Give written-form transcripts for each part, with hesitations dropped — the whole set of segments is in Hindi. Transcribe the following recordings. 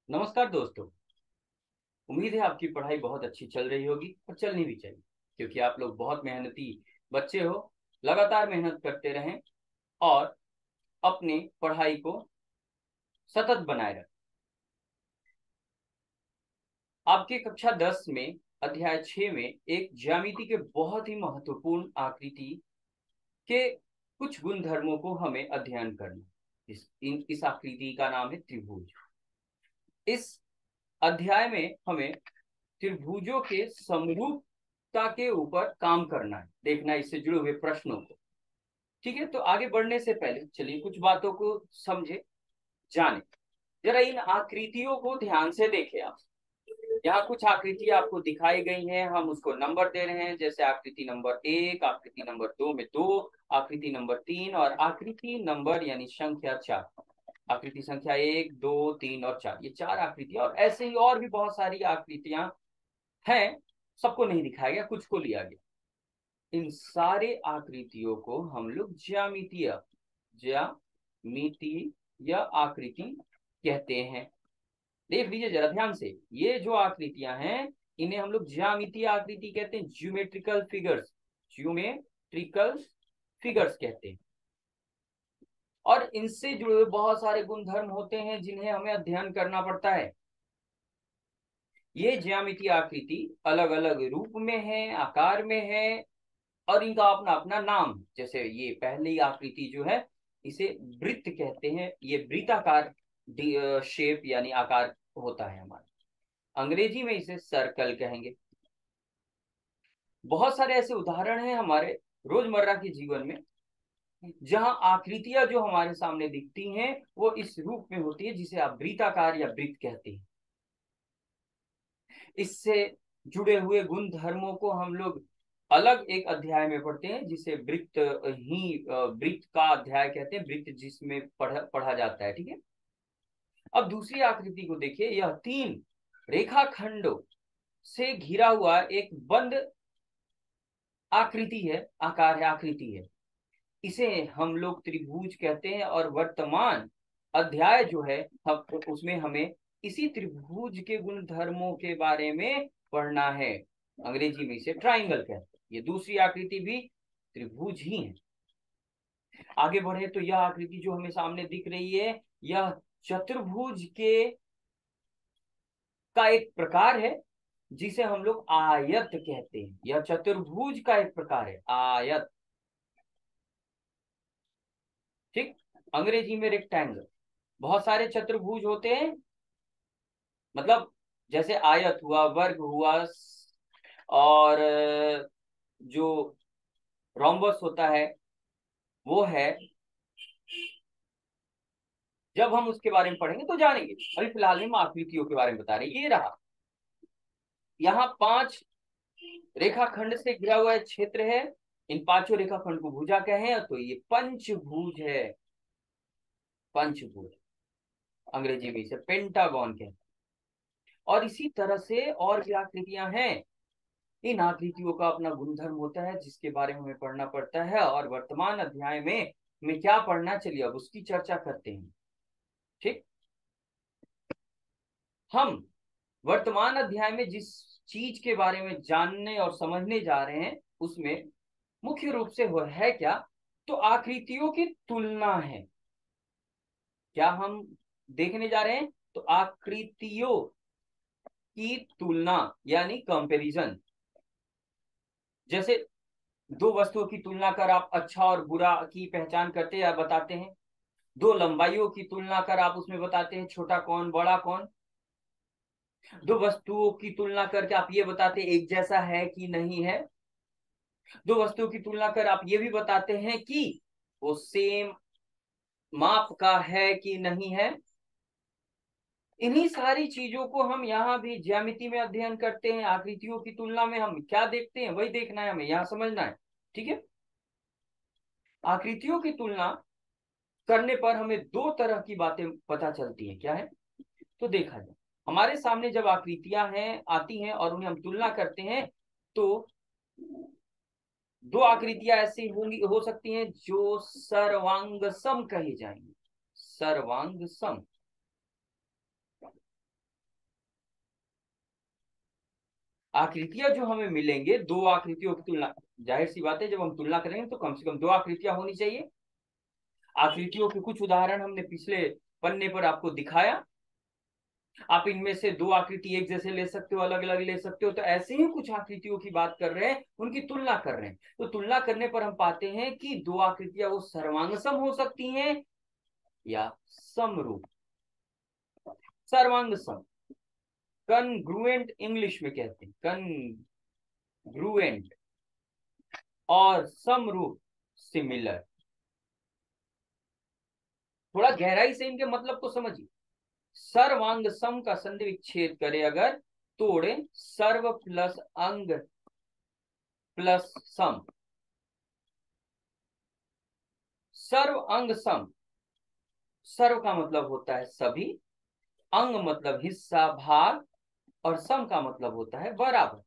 नमस्कार दोस्तों। उम्मीद है आपकी पढ़ाई बहुत अच्छी चल रही होगी और चलनी भी चाहिए, क्योंकि आप लोग बहुत मेहनती बच्चे हो। लगातार मेहनत करते रहें और अपनी पढ़ाई को सतत बनाए रखें। आपके कक्षा 10 में अध्याय 6 में एक ज्यामिति के बहुत ही महत्वपूर्ण आकृति के कुछ गुण धर्मों को हमें अध्ययन करना। इस आकृति का नाम है त्रिभुज। इस अध्याय में हमें त्रिभुजों के समरूपता के ऊपर काम करना है, देखना है इससे जुड़े हुए प्रश्नों को। ठीक है, तो आगे बढ़ने से पहले चलिए कुछ बातों को समझे, जाने। जरा इन आकृतियों को ध्यान से देखें आप। यहाँ कुछ आकृतियां आपको दिखाई गई हैं, हम उसको नंबर दे रहे हैं, जैसे आकृति नंबर 1, आकृति नंबर 2 में 2, आकृति नंबर 3 और आकृति नंबर यानी संख्या 4। आकृति संख्या 1, 2, 3 और 4, ये 4 आकृतियां, और ऐसे ही और भी बहुत सारी आकृतियां हैं। सबको नहीं दिखाया गया, कुछ को लिया गया। इन सारे आकृतियों को हम लोग ज्यामितीय आकृति कहते हैं। देख लीजिए जरा ध्यान से, ये जो आकृतियां हैं इन्हें हम लोग ज्यामितीय आकृति कहते हैं, ज्योमेट्रिकल फिगर्स कहते हैं। और इनसे जुड़े हुए बहुत सारे गुणधर्म होते हैं जिन्हें हमें अध्ययन करना पड़ता है। ये ज्यामितीय आकृति अलग अलग रूप में है, आकार में है, और इनका अपना अपना नाम। जैसे ये पहली आकृति जो है इसे वृत्त कहते हैं, ये वृत्ताकार शेप यानी आकार होता है हमारा। अंग्रेजी में इसे सर्कल कहेंगे। बहुत सारे ऐसे उदाहरण हैं हमारे रोजमर्रा के जीवन में, जहां आकृतियां जो हमारे सामने दिखती हैं वो इस रूप में होती है जिसे आप वृत्ताकार या वृत्त कहते हैं। इससे जुड़े हुए गुण धर्मों को हम लोग अलग एक अध्याय में पढ़ते हैं, जिसे वृत्त का अध्याय कहते हैं, वृत्त जिसमें पढ़ा जाता है। ठीक है, अब दूसरी आकृति को देखिए। यह 3 रेखाखंडों से घिरा हुआ एक बंद आकृति है, आकार है, आकृति है। इसे हम लोग त्रिभुज कहते हैं, और वर्तमान अध्याय जो है हम उसमें हमें इसी त्रिभुज के गुण धर्मों के बारे में पढ़ना है। अंग्रेजी में इसे ट्राइंगल कहते हैं। ये दूसरी आकृति भी त्रिभुज ही है। आगे बढ़े तो यह आकृति जो हमें सामने दिख रही है, यह चतुर्भुज के का एक प्रकार है जिसे हम लोग आयत कहते हैं। यह चतुर्भुज का एक प्रकार है, आयत। ठीक, अंग्रेजी में रेक्टेंगल। बहुत सारे चतुर्भुज होते हैं, मतलब जैसे आयत हुआ, वर्ग हुआ, और जो रोम्बस होता है वो है। जब हम उसके बारे में पढ़ेंगे तो जानेंगे। अभी फिलहाल हम आकृतियों के बारे में बता रहे हैं। ये रहा, यहाँ 5 रेखाखंड से घिरा हुआ क्षेत्र है। इन 5 रेखाखंड को भुजा कहें तो ये पंचभुज है। पंचभुज अंग्रेजी में इसे पेंटागन कहते हैं। और इसी तरह से और भी आकृतियां हैं। इन आकृतियों का अपना गुणधर्म होता है जिसके बारे में हमें पढ़ना पड़ता है, और वर्तमान अध्याय में हमें क्या पढ़ना, चलिए अब उसकी चर्चा करते हैं। ठीक, हम वर्तमान अध्याय में जिस चीज के बारे में जानने और समझने जा रहे हैं उसमें मुख्य रूप से वो है क्या, तो आकृतियों की तुलना है। क्या हम देखने जा रहे हैं, तो आकृतियों की तुलना यानी कंपैरिजन। जैसे 2 वस्तुओं की तुलना कर आप अच्छा और बुरा की पहचान करते या बताते हैं। 2 लंबाइयों की तुलना कर आप उसमें बताते हैं छोटा कौन बड़ा कौन। 2 वस्तुओं की तुलना करके आप ये बताते हैं एक जैसा है कि नहीं है। 2 वस्तुओं की तुलना कर आप ये भी बताते हैं कि वो सेम माप का है कि नहीं है। इन्हीं सारी चीजों को हम यहाँ भी ज्यामिति में अध्ययन करते हैं। आकृतियों की तुलना में हम क्या देखते हैं वही देखना है, हमें यहाँ समझना है। ठीक है, आकृतियों की तुलना करने पर हमें 2 तरह की बातें पता चलती हैं। क्या है, तो देखा जाए हमारे सामने जब आकृतियां हैं आती हैं और उन्हें हम तुलना करते हैं, तो 2 आकृतियां ऐसी होंगी, हो सकती हैं जो सर्वांग सम कही जाएंगी। सर्वांग सम। आकृतियां जो हमें मिलेंगे, दो आकृतियों की तुलना, जाहिर सी बात है जब हम तुलना करेंगे तो कम से कम दो आकृतियां होनी चाहिए। आकृतियों के कुछ उदाहरण हमने पिछले पन्ने पर आपको दिखाया। आप इनमें से दो आकृति एक जैसे ले सकते हो, अलग अलग ले सकते हो। तो ऐसे ही कुछ आकृतियों की बात कर रहे हैं, उनकी तुलना कर रहे हैं। तो तुलना करने पर हम पाते हैं कि दो आकृतियां वो सर्वांगसम हो सकती हैं या समरूप। सर्वांगसम, कनग्रुएंट इंग्लिश में कहते हैं, कनग्रुएंट। और समरूप, सिमिलर। थोड़ा गहराई से इनके मतलब को समझिए। सर्वांग सम का संधि विच्छेद करे अगर, तोड़े सर्व प्लस अंग प्लस सम। सर्व अंग सम, सर्व का मतलब होता है सभी, अंग मतलब हिस्सा भाग, और सम का मतलब होता है बराबर।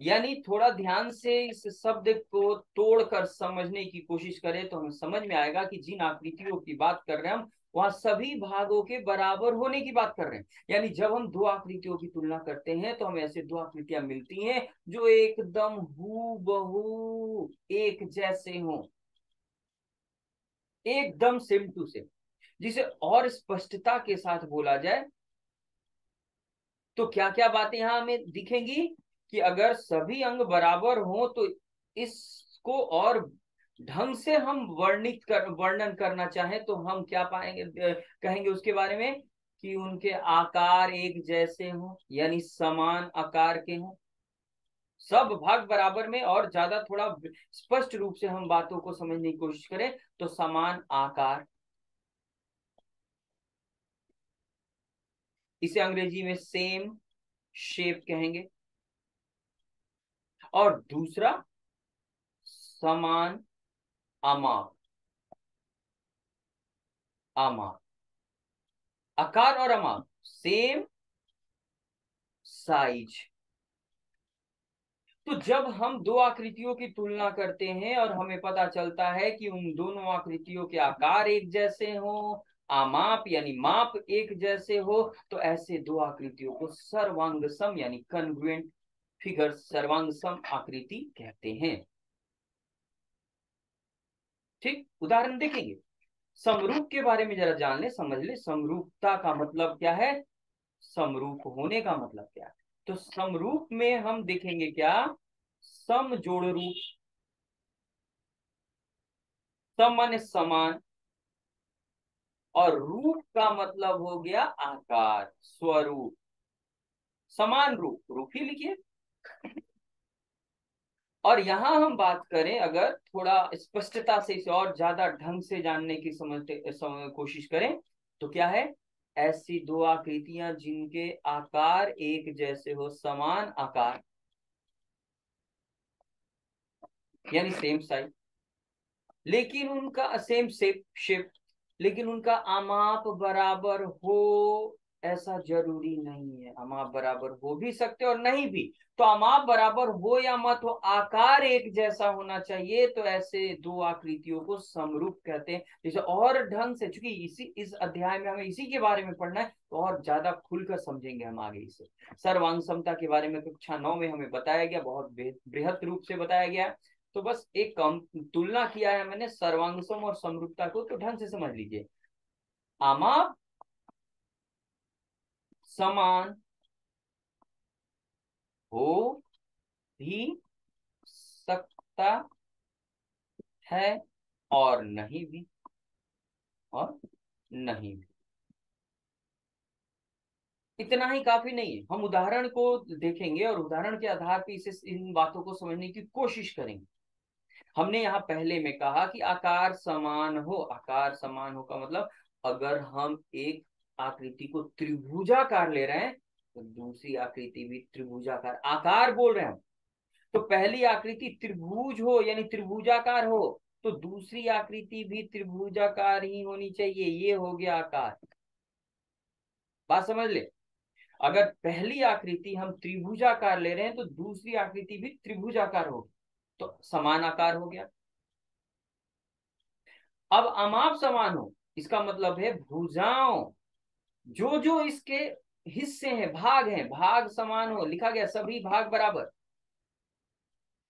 यानी थोड़ा ध्यान से इस शब्द को तोड़कर समझने की कोशिश करें तो हमें समझ में आएगा कि जिन आकृतियों की बात कर रहे हैं हम, वहां सभी भागों के बराबर होने की बात कर रहे हैं। यानी जब हम दो आकृतियों की तुलना करते हैं तो हमें ऐसे दो आकृतियां मिलती हैं जो एकदम हूबहू एक जैसे हों, एकदम सेम टू सेम। जिसे और स्पष्टता के साथ बोला जाए तो क्या क्या बातें यहां हमें दिखेंगी कि अगर सभी अंग बराबर हों तो इसको और ढंग से हम वर्णन करना चाहें तो हम क्या पाएंगे, कहेंगे उसके बारे में कि उनके आकार एक जैसे हों, यानी समान आकार के हों, सब भाग बराबर में। और ज्यादा थोड़ा स्पष्ट रूप से हम बातों को समझने की कोशिश करें तो समान आकार, इसे अंग्रेजी में सेम शेप कहेंगे। और दूसरा समान आमाप, आमाप, आकार और आमाप सेम साइज। तो जब हम दो आकृतियों की तुलना करते हैं और हमें पता चलता है कि उन दोनों आकृतियों के आकार एक जैसे हो, आमाप यानी माप एक जैसे हो, तो ऐसे दो आकृतियों को सर्वांग सम यानी कन्ग्रुएंट फिगर, सर्वांग सम आकृति कहते हैं। ठीक, उदाहरण देखेंगे। समरूप के बारे में जरा जान ले, समझ ले, समरूपता का मतलब क्या है, समरूप होने का मतलब क्या है। तो समरूप में हम देखेंगे क्या, सम जोड़ रूप, सम माने समान, और रूप का मतलब हो गया आकार, स्वरूप। समान रूप, रूप ही लिखिए। और यहां हम बात करें, अगर थोड़ा स्पष्टता से इसे और ज्यादा ढंग से जानने की कोशिश करें तो क्या है, ऐसी दो आकृतियां जिनके आकार एक जैसे हो, समान आकार यानी सेम साइज, लेकिन उनका सेम शेप, लेकिन उनका आमाप बराबर हो ऐसा जरूरी नहीं है। आमाप बराबर हो भी सकते और नहीं भी। तो आमाप बराबर हो या मत हो, आकार एक जैसा होना चाहिए। तो ऐसे दो आकृतियों को समरूप कहते हैं। जैसे और ढंग से, चूंकि इस अध्याय में हमें इसी के बारे में पढ़ना है तो और ज्यादा खुलकर समझेंगे हम आगे इसे। सर्वांग समता के बारे में कक्षा 9 में हमें बताया गया, बहुत बृहद रूप से बताया गया। तो बस एक कम तुलना किया है मैंने सर्वांगसम और समरूपता को, तो ढंग से समझ लीजिए। आमाप समान हो भी सकता है और नहीं भी, और नहीं भी। इतना ही काफी नहीं है, हम उदाहरण को देखेंगे और उदाहरण के आधार पर इसे, इन बातों को समझने की कोशिश करेंगे। हमने यहाँ पहले में कहा कि आकार समान हो, आकार समान हो का मतलब अगर हम एक आकृति को त्रिभुजाकार ले रहे हैं तो दूसरी आकृति भी त्रिभुजाकार, आकार बोल रहे हैं हम। तो पहली आकृति त्रिभुज हो यानी त्रिभुजाकार हो, तो दूसरी आकृति भी त्रिभुजाकार ही होनी चाहिए, ये हो गया आकार। बात समझ ले, अगर पहली आकृति हम त्रिभुजाकार ले रहे हैं तो दूसरी आकृति भी त्रिभुजाकार होगी, तो समान आकार हो गया। अब अमाप समान हो, इसका मतलब है भुजाओं, जो जो इसके हिस्से हैं, भाग हैं, भाग समान हो, लिखा गया सभी भाग बराबर,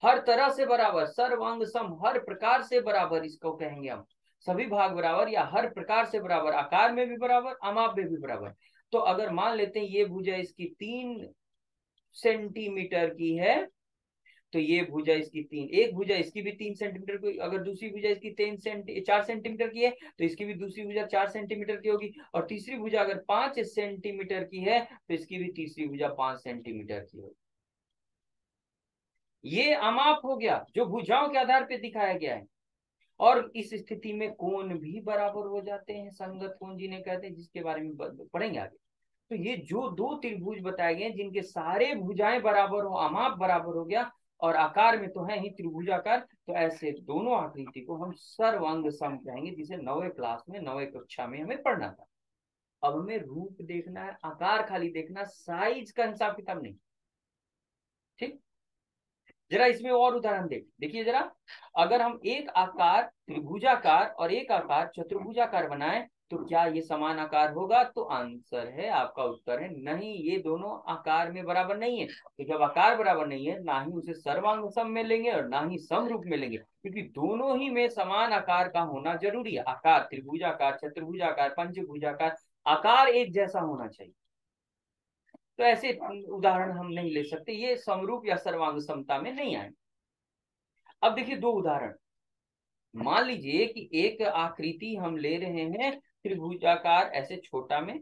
हर तरह से बराबर, सर्वांग सम, हर प्रकार से बराबर इसको कहेंगे हम, सभी भाग बराबर या हर प्रकार से बराबर, आकार में भी बराबर, अमाप में भी बराबर। तो अगर मान लेते हैं ये भुजा इसकी 3 सेंटीमीटर की है, तो ये भुजा इसकी एक भुजा इसकी भी 3 सेंटीमीटर की, अगर दूसरी भुजा इसकी 4 सेंटीमीटर की है तो इसकी भी दूसरी भुजा 4 सेंटीमीटर की होगी, और तीसरी भुजा अगर 5 सेंटीमीटर की है तो इसकी भी तीसरी भुजा 5 सेंटीमीटर की होगी। ये अमाप हो गया जो भुजाओं के आधार पर दिखाया गया है। और इस स्थिति में कोण भी बराबर हो जाते हैं, संगत कोण जिन्हें कहते हैं, जिसके बारे में पढ़ेंगे आगे। तो ये जो दो त्रिभुज बताए गए जिनके सारे भुजाएं बराबर हो, अमाप बराबर हो गया, और आकार में तो है ही त्रिभुजाकार, तो ऐसे दोनों आकृति को हम सर्वांग सम कहेंगे, जिसे 9वीं क्लास में 9वीं कक्षा में हमें पढ़ना था। अब हमें रूप देखना है, आकार खाली देखना, साइज का हिसाब किताब नहीं। ठीक, जरा इसमें और उदाहरण देखिए जरा, अगर हम एक आकार त्रिभुजाकार और एक आकार चतुर्भुजाकार बनाएं तो क्या ये समान आकार होगा? तो आंसर है, आपका उत्तर है नहीं, ये दोनों आकार में बराबर नहीं है। तो जब आकार बराबर नहीं है, ना ही उसे सर्वांग सम में लेंगे और ना ही समरूप में लेंगे, क्योंकि दोनों ही में समान आकार का होना जरूरी है। आकार त्रिभुजाकार, चतुर्भुजाकार, पंचभुजाकार, आकार एक जैसा होना चाहिए। तो ऐसे उदाहरण हम नहीं ले सकते, ये समरूप या सर्वांग समता में नहीं आए। अब देखिए दो उदाहरण, मान लीजिए कि एक आकृति हम ले रहे हैं त्रिभुजाकार ऐसे छोटा में,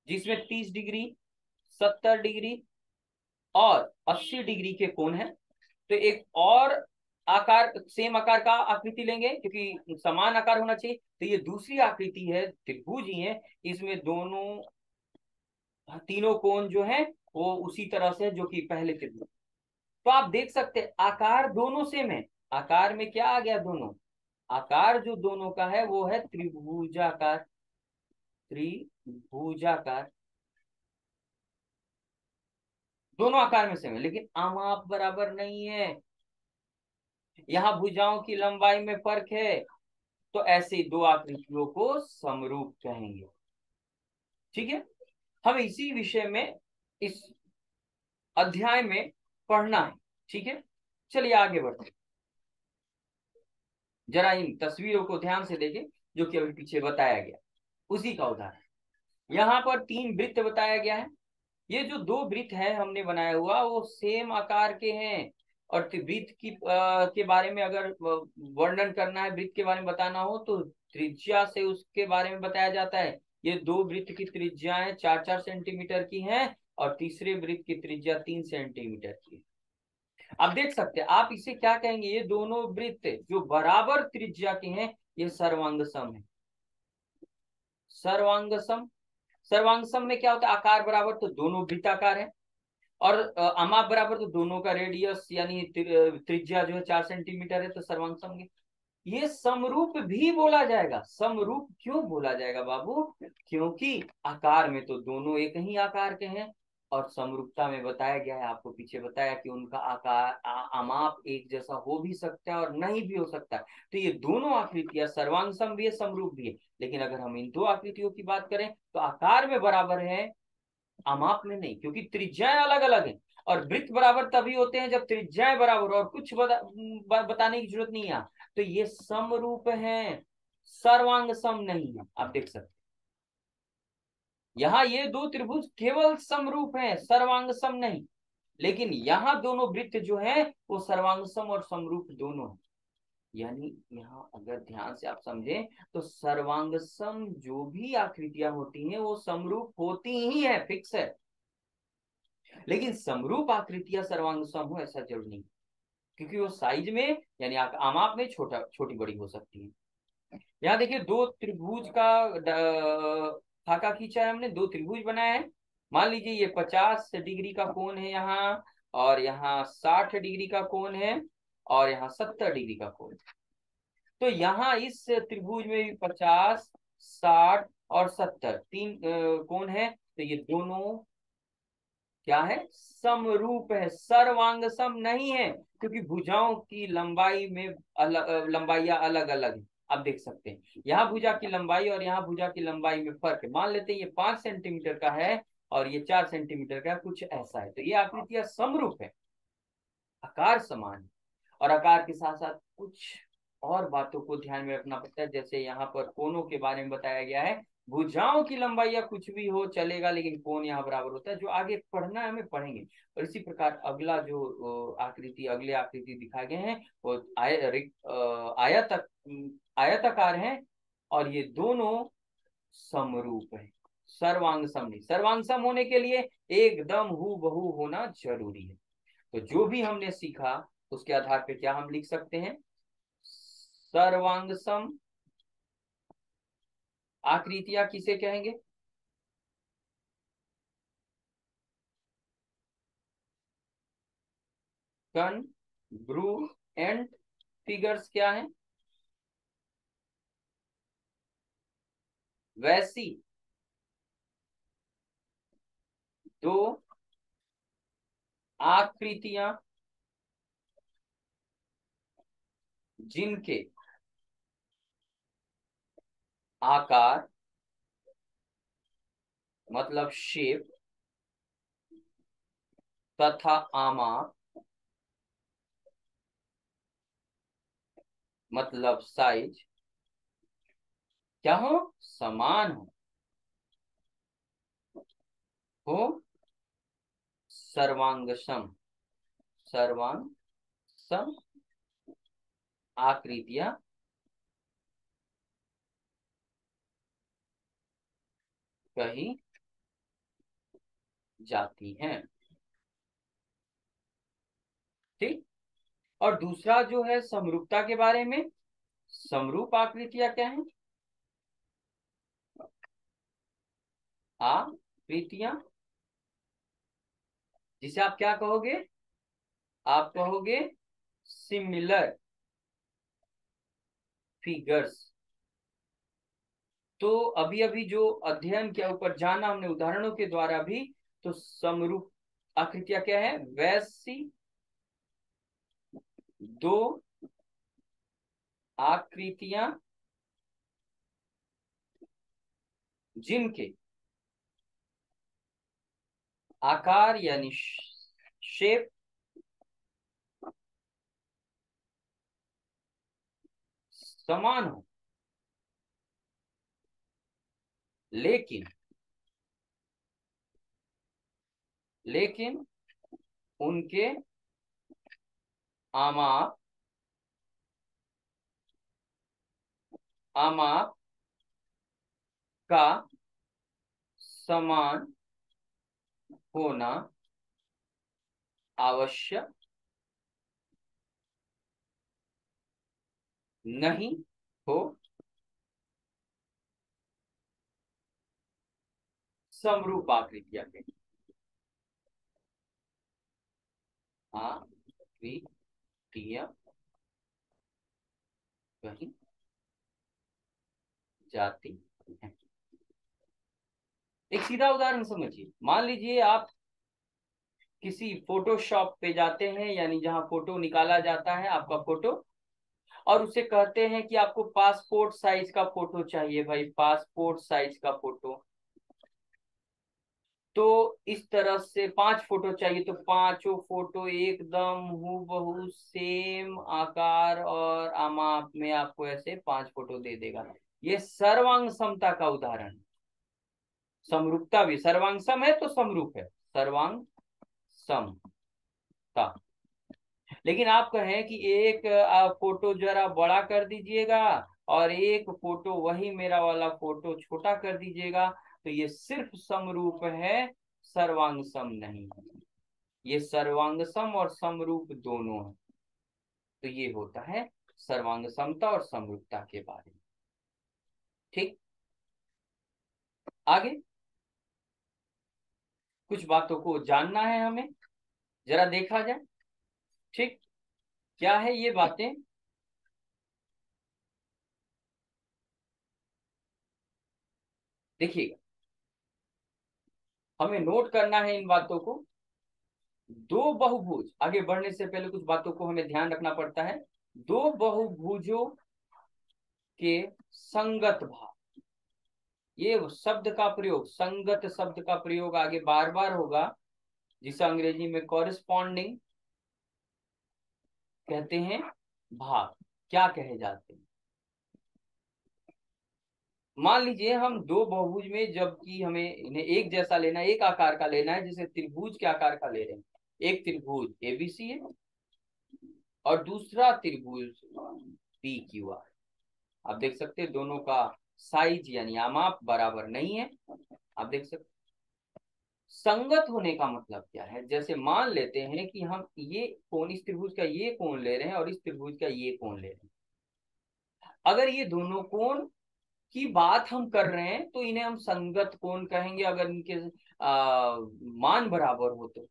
जिसमें 30 डिग्री, 70 डिग्री और 80 डिग्री के कोण है। तो एक और आकार, सेम आकार का आकृति लेंगे क्योंकि समान आकार होना चाहिए। तो ये दूसरी आकृति है, त्रिभुज ही है, इसमें दोनों तीनों कोण जो है वो उसी तरह से जो कि पहले त्रिभुज। तो आप देख सकते हैं आकार दोनों सेम है। आकार में क्या आ गया? दोनों आकार जो दोनों का है वो है त्रिभुजाकार, त्रिभुजाकार, दोनों आकार में सेम है, लेकिन आमाप बराबर नहीं है। यहाँ भुजाओं की लंबाई में फर्क है, तो ऐसे दो आकृतियों को समरूप कहेंगे। ठीक है, हम इसी विषय में इस अध्याय में पढ़ना है। ठीक है, चलिए आगे बढ़ते, जरा इन तस्वीरों को ध्यान से देखें जो कि अभी पीछे बताया गया, उसी का उदाहरण। यहाँ पर 3 वृत्त बताया गया है। ये जो 2 वृत्त है हमने बनाया हुआ वो सेम आकार के हैं, और वृत्त की के बारे में अगर वर्णन करना है, वृत्त के बारे में बताना हो तो त्रिज्या से उसके बारे में बताया जाता है। ये 2 वृत्त की त्रिज्याएं 4-4 सेंटीमीटर की हैं, और तीसरे वृत्त की त्रिज्या 3 सेंटीमीटर की। आप देख सकते हैं, आप इसे क्या कहेंगे? ये दोनों वृत्त जो बराबर त्रिज्या के हैं ये सर्वांग सम है। सर्वांग सम, सर्वांग सम में क्या होता है? आकार बराबर तो दोनों वृत्ताकार है, और अमाप बराबर तो दोनों का रेडियस यानी त्रिज्या जो है 4 सेंटीमीटर है, तो सर्वांग सम। ये समरूप भी बोला जाएगा। समरूप क्यों बोला जाएगा बाबू? क्योंकि आकार में तो दोनों एक ही आकार के हैं, और समरूपता में बताया गया है, आपको पीछे बताया कि उनका आकार अमाप एक जैसा हो भी सकता है और नहीं भी हो सकता है। तो ये दोनों आकृतियां सर्वांग सम भी है, समरूप भी है। लेकिन अगर हम इन दो आकृतियों की बात करें तो आकार में बराबर है, अमाप में नहीं, क्योंकि त्रिज्याएं अलग अलग हैं। और वृत्त बराबर तभी होते हैं जब त्रिज्याएं बराबर, और कुछ बताने की जरूरत नहीं है। तो ये समरूप है, सर्वांग सम नहीं है। आप देख सकते, यहाँ ये 2 त्रिभुज केवल समरूप हैं, सर्वांग सम नहीं। लेकिन यहाँ दोनों वृत्त जो है वो सर्वांग सम और समरूप दोनों है। यानी यहाँ अगर ध्यान से आप समझें तो सर्वांग सम जो भी आकृतियां होती हैं वो समरूप होती ही है, फिक्स है। लेकिन समरूप आकृतियां सर्वांग सम हो ऐसा जरूर नहीं, क्योंकि वो साइज में यानी आमाप में छोटी बड़ी हो सकती है। यहाँ देखिए 2 त्रिभुज का खाका खींचा है हमने, 2 त्रिभुज बनाए हैं। मान लीजिए ये 50 डिग्री का कोण है यहाँ, और यहाँ 60 डिग्री का कोण है, और यहाँ 70 डिग्री का कोण है। तो यहाँ इस त्रिभुज में भी 50, 60 और 70 तीन कोण है, तो ये दोनों क्या है? समरूप है, सर्वांग सम नहीं है, क्योंकि भुजाओं की लंबाई में लंबाइयां अलग अलग है। आप देख सकते हैं यहाँ भुजा की लंबाई और यहाँ भुजा की लंबाई में फर्क है। मान लेते हैं ये 5 सेंटीमीटर का है और ये 4 सेंटीमीटर का, कुछ ऐसा है। तो ये आकृतियां समरूप है, आकार समान है। और आकार के साथ साथ कुछ और बातों को ध्यान में रखना पड़ता है, जैसे यहाँ पर कोनों के बारे में बताया गया है। भुजाओं की लंबाई या कुछ भी हो चलेगा, लेकिन कोण यहाँ बराबर होता है। जो आगे पढ़ना है हमें पढ़ेंगे। और इसी प्रकार अगला जो अगले आकृति दिखाए गए हैं वो आयतक आयताकार है और ये दोनों समरूप है। सर्वांग सम नहीं, सर्वांग सम होने के लिए एकदम हूबहू होना जरूरी है। तो जो भी हमने सीखा उसके आधार पे क्या हम लिख सकते हैं? सर्वांग सम आकृतियां किसे कहेंगे? कॉन्ग्रुएंट फिगर्स क्या है? वैसी दो आकृतियां जिनके आकार मतलब शेप तथा आमाप मतलब साइज क्या हो? समान हो सर्वांग सम, सर्वांग सम आकृतियां कही जाती हैं। ठीक। और दूसरा जो है समरूपता के बारे में, समरूप आकृतियां क्या है? आकृतियां जिसे आप क्या कहोगे? आप कहोगे सिमिलर फिगर्स। तो अभी अभी जो अध्ययन के ऊपर जाना हमने उदाहरणों के द्वारा भी, तो समरूप आकृतियां क्या है? वैसी दो आकृतियां जिनके आकार यानी शेप समान हो, लेकिन लेकिन उनके आमाप आमाप का समान होना आवश्यक नहीं हो। समरूप आकृतियां के आकृतियां कही जाती हैं। एक सीधा उदाहरण समझिए। मान लीजिए आप किसी फोटोशॉप पे जाते हैं, यानी जहां फोटो निकाला जाता है आपका फोटो, और उसे कहते हैं कि आपको पासपोर्ट साइज का फोटो चाहिए भाई, पासपोर्ट साइज का फोटो। तो इस तरह से 5 फोटो चाहिए, तो पांचों फोटो एकदम हूबहू सेम आकार और आमाप में आपको ऐसे 5 फोटो दे देगा। ये सर्वांग समता का उदाहरण है। समरूपता भी, सर्वांग सम है तो समरूप है, सर्वांग समता। लेकिन आप कहें कि एक फोटो जरा बड़ा कर दीजिएगा और एक फोटो वही मेरा वाला फोटो छोटा कर दीजिएगा, तो ये सिर्फ समरूप है, सर्वांग सम नहीं है। ये सर्वांग सम और समरूप दोनों है। तो ये होता है सर्वांग समता और समरूपता के बारे में। ठीक। आगे कुछ बातों को जानना है हमें, जरा देखा जाए। ठीक। क्या है ये बातें? देखिएगा, हमें नोट करना है इन बातों को। दो बहुभुज, आगे बढ़ने से पहले कुछ बातों को हमें ध्यान रखना पड़ता है। दो बहुभुजों के संगत भाग। ये शब्द का प्रयोग, संगत शब्द का प्रयोग आगे बार बार होगा, जिसे अंग्रेजी में कॉरेस्पॉन्डिंग कहते हैं। भाग क्या कहे जाते हैं? मान लीजिए हम दो बहुभुज में, जबकि हमें इन्हें एक जैसा लेना है, एक आकार का लेना है, जैसे त्रिभुज के आकार का ले रहे हैं। एक त्रिभुज एबीसी है और दूसरा त्रिभुज पी क्यू आर। आप देख सकते हैं दोनों का साइज यानी आमाप बराबर नहीं है। आप देख सकते, संगत होने का मतलब क्या है? जैसे मान लेते हैं कि हम ये कोण, इस त्रिभुज का ये कोण ले रहे हैं और इस त्रिभुज का ये कोण ले रहे हैं। अगर ये दोनों कोण की बात हम कर रहे हैं तो इन्हें हम संगत कोण कहेंगे, अगर इनके मान बराबर हो तो।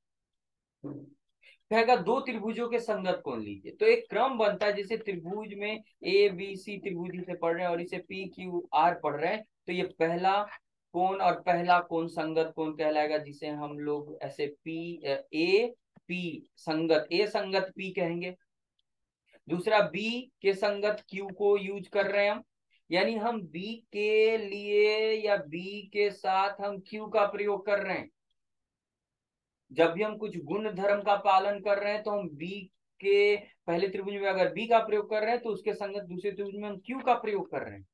कहेगा दो त्रिभुजों के संगत कोण लीजिए, तो एक क्रम बनता है। जैसे त्रिभुज में ए बी सी त्रिभुज से पढ़ रहे हैं और इसे पी क्यू आर पढ़ रहे हैं, तो ये पहला कोण और पहला कोण संगत कोण कहलाएगा, जिसे हम लोग ऐसे पी ए पी संगत ए संगत पी कहेंगे। दूसरा बी के संगत क्यू को यूज कर रहे हैं हम, यानी हम बी के लिए या बी के साथ हम क्यू का प्रयोग कर रहे हैं। जब भी हम कुछ गुण धर्म का पालन कर रहे हैं तो हम बी के पहले त्रिभुज में अगर बी का प्रयोग कर रहे हैं तो उसके संगत दूसरे त्रिभुज में हम क्यू का प्रयोग कर रहे हैं।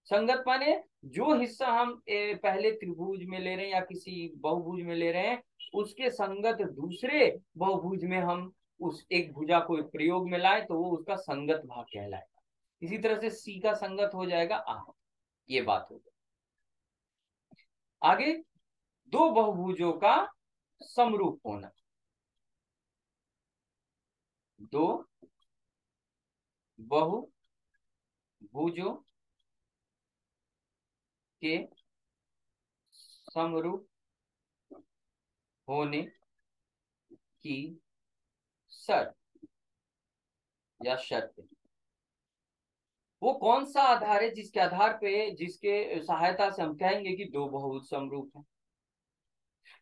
संगत माने जो हिस्सा हम पहले त्रिभुज में ले रहे हैं या किसी बहुभुज में ले रहे हैं, उसके संगत दूसरे बहुभुज में हम उस एक भुजा को प्रयोग में लाए तो वो उसका संगत भाग कहलाएगा। इसी तरह से सी का संगत हो जाएगा आ। ये बात हो गई। आगे दो बहुभुजों का समरूप होना। दो बहुभुजों के समरूप होने की शर्त या शर्त, वो कौन सा आधार है जिसके आधार पे, जिसके सहायता से हम कहेंगे कि दो बहुभुज समरूप हैं?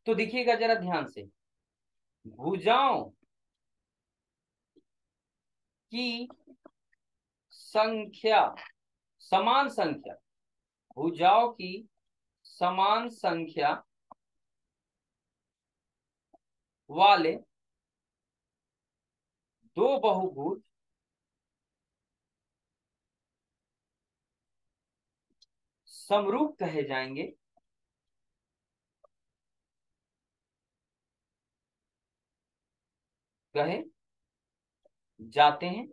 तो देखिएगा जरा ध्यान से, भुजाओं की संख्या, समान संख्या, भुजाओं की समान संख्या वाले दो बहुभुज समरूप कहे जाएंगे। कहे जाते हैं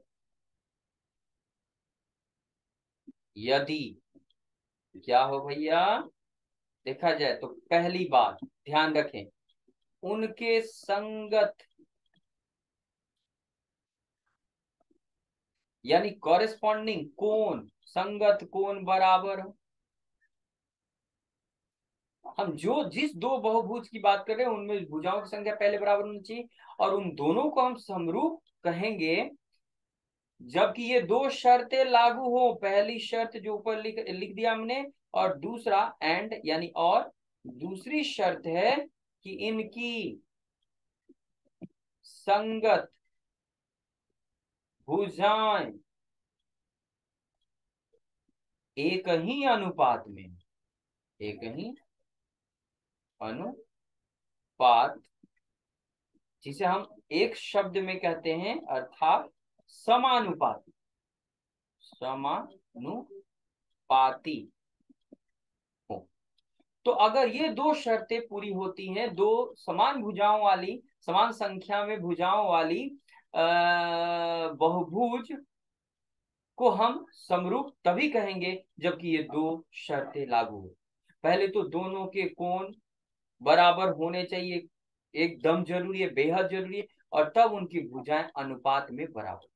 यदि, क्या हो भैया, देखा जाए तो पहली बात ध्यान रखें, उनके संगत यानी कॉरेस्पॉन्डिंग कोण, संगत कोण बराबर हो। हम जो जिस दो बहुभुज की बात कर रहे हैं उनमें भुजाओं की संख्या पहले बराबर होनी चाहिए, और उन दोनों को हम समरूप कहेंगे जबकि ये दो शर्तें लागू हो। पहली शर्त जो ऊपर लिख दिया हमने, और दूसरा एंड यानी और, दूसरी शर्त है कि इनकी संगत भुजाएं एक ही अनुपात में, एक ही अनुपात, जिसे हम एक शब्द में कहते हैं अर्थात समानुपाती, समानुपाती हो। तो अगर ये दो शर्तें पूरी होती हैं, दो समान भुजाओं वाली, समान संख्या में भुजाओं वाली बहुभुज को हम समरूप तभी कहेंगे जबकि ये दो शर्तें लागू हो। पहले तो दोनों के कोण बराबर होने चाहिए, एकदम जरूरी है, बेहद जरूरी है, और तब उनकी भुजाएं अनुपात में बराबर।